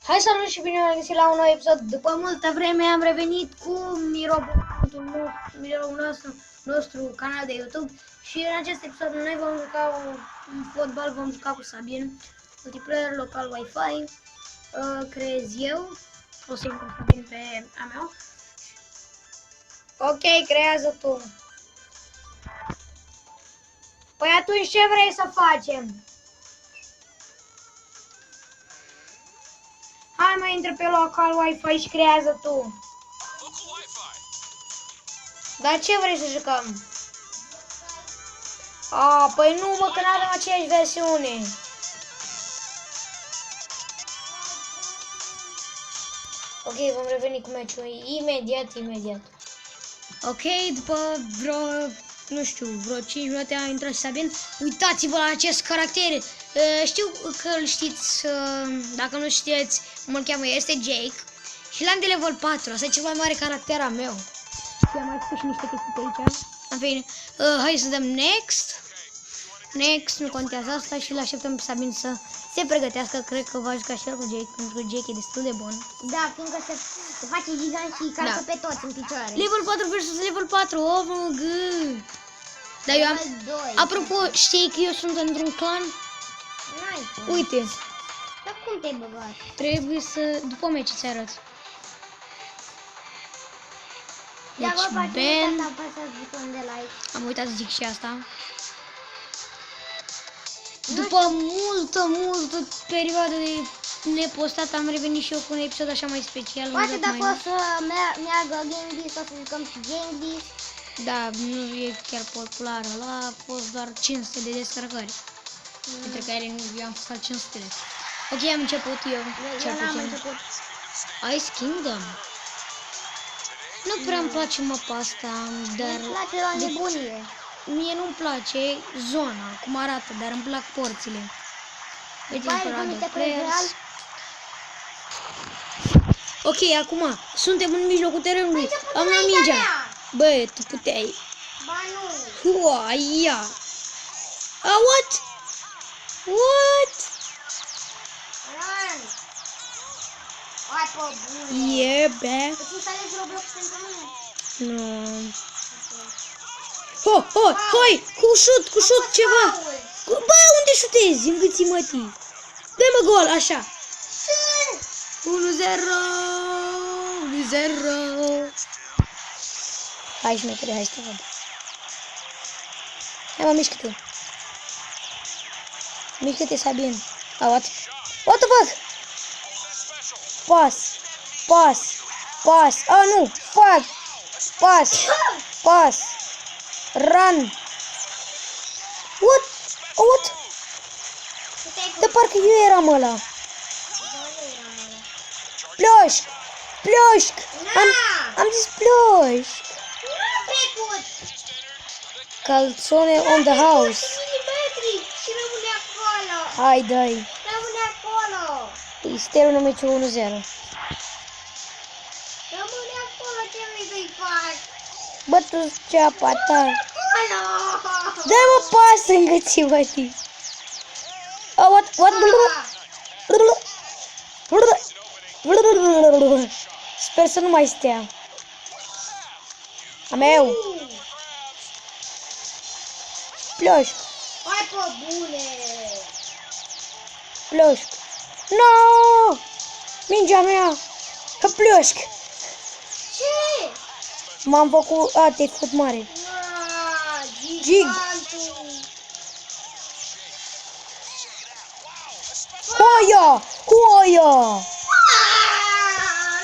Hai salut și bine am găsit la un nou episod. După multă vreme am revenit cu mirobotul nostru canal de YouTube. Și în acest episod noi vom juca un fotbal, vom juca cu Sabin. Multiplayer local Wi-Fi. Creez eu. O să intru Sabin pe a mea. Ok, creează tu. Păi atunci ce vrei să facem? Hai mai intră pe local Wi-Fi și creează tu. Dar ce vrei să jucăm? Păi nu mă, că n-avem aceeași versiune. Ok, vom reveni cu meciul imediat. Ok, după vreo 5 minute a intrat Sabin. Uitați-vă la acest caracter. Știu că îl știți, dacă nu știți cum îl cheamă, este Jake. Și l-am de level 4, asta e cel mai mare caracter al meu. Și am mai spus și niște chestii pe aici. În fine, hai să dăm next. Next, nu contează asta și îl așteptăm pe Sabin să se pregătească. Cred că va juca și el cu Jake, pentru că Jake e destul de bun. Da, fiindcă se face gigant și calcă pe toți în picioare. Level 4 versus level 4, oh my god. Dar eu am... Apropo, știi că eu sunt într-un clan? Uite. Dar cum te-ai băgat? Trebuie să... După meci ți arăt. Deci, Ben... Am uitat să zic și asta. După multă perioadă de nepostat am revenit și eu cu un episod așa mai special. Poate dacă o să meargă Gambis, o să jucăm și Gambis. Da, nu e chiar populară. A fost doar 500 de descărcări. Între care eu am fost al 500. Ok, am început eu. Eu am început. Ice Kingdom. Nu prea îmi place mapa asta, dar... Îmi place la nebunie. Mie nu-mi place zona, cum arată, dar îmi plac porțile. Uite, ok, acum, suntem în mijlocul terenului. Am la mingea. Bă, tu puteai. Ba nu. Ua, ia. What? What? Run. Hai pe bune. Yeah, be. Îți instalezi Roblox pentru mine? Nu. Hai, cu șut ceva. Bă, unde șutezi? Îngâții mătii. Dă-mă gol, așa. 1-0. Hai șmechere, hai să te văd. Hai mă, mișcă-te. Mișcă-te, Sabin. What the fuck? Pas. Nu, fuck. Pas. Run. What? De parcă eu eram ăla. Ploșc. Am zis ploșc. Calzone on the house. Și rămâne acolo. Hai, dai. Rămâne acolo. Îi termină meciul 1-0. Rămâne acolo, ce vrei să-i faci? Bă, tu ceapa ta. Dă-mă pas în gâții, mătii. What? Sper să nu mai stea. A meu. Ploșc. Hai pe bune. Ploșc. No! Mingea mea. Că ploșc. Ce? M-am făcut... te-ai făcut mare. Gig. Hoia!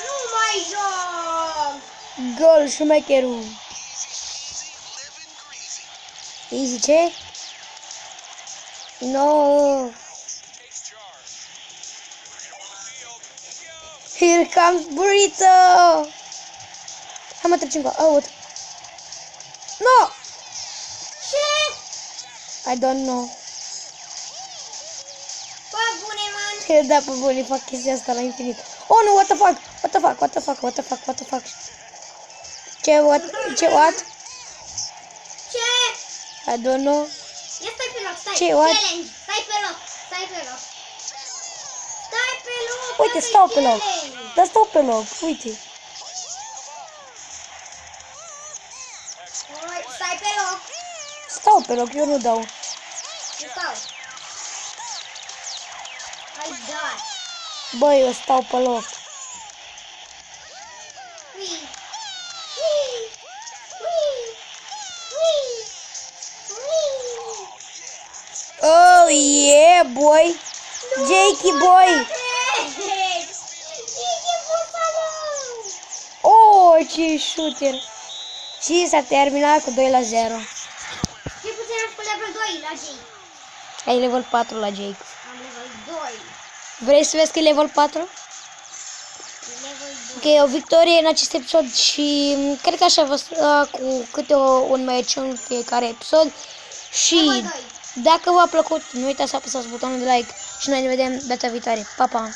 Nu mai joc! Gol, șmecherul. Easy, ce? No. Here comes Burrito. Hai mă trecem cu... No! Ce? I don't know. Bă, bune, man! Da, pe bune, fac chestia asta la infinit. Oh, nu, what the fuck? Ce, what? Ce? I don't know. Ia stai pe loc, stai. Ce, what? Challenge. Stai pe loc. Stai pe loc. Uite, stau pe loc. Dar stau pe loc, uite. Stai pe loc. Stau pe loc, eu nu dau. Eu stau. Hai, da. Băi, eu stau pe loc. Ui. Ui. Ui. Ui. Ui. Oh, yeah, boy. Jakey, boy. Oh, ce shooter. Și s-a terminat cu 2-0. Ce puțin am cu level 2 la Jake. Ai level 4 la Jake. Am level 2. Vrei să vezi că e level 4? Level 2. Ok, o victorie în acest episod și cred că așa vă cu câte un meci în fiecare episod. Și Level 2. dacă v-a plăcut, nu uitați să apăsați butonul de like și noi ne vedem data viitoare. Pa, pa!